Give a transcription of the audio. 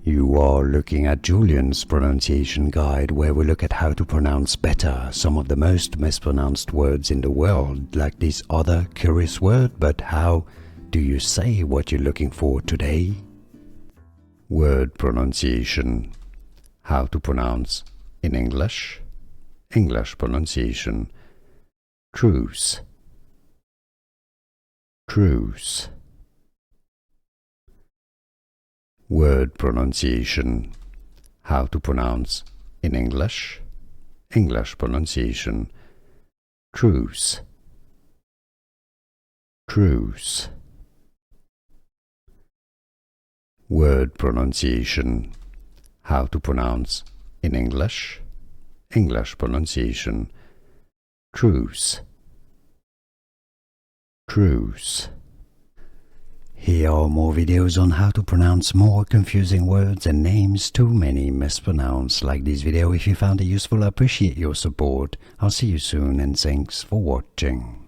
You are looking at Julian's pronunciation guide, where we look at how to pronounce better some of the most mispronounced words in the world, like this other curious word. But how do you say what you're looking for today? Word pronunciation. How to pronounce in English. English pronunciation. Truce. Truce. Word pronunciation. How to pronounce in English. English pronunciation. Truce. Truce. Word pronunciation. How to pronounce in English. English pronunciation. Truce. Truce. Here are more videos on how to pronounce more confusing words and names too many mispronounced. Like this video if you found it useful. I appreciate your support. I'll see you soon and thanks for watching.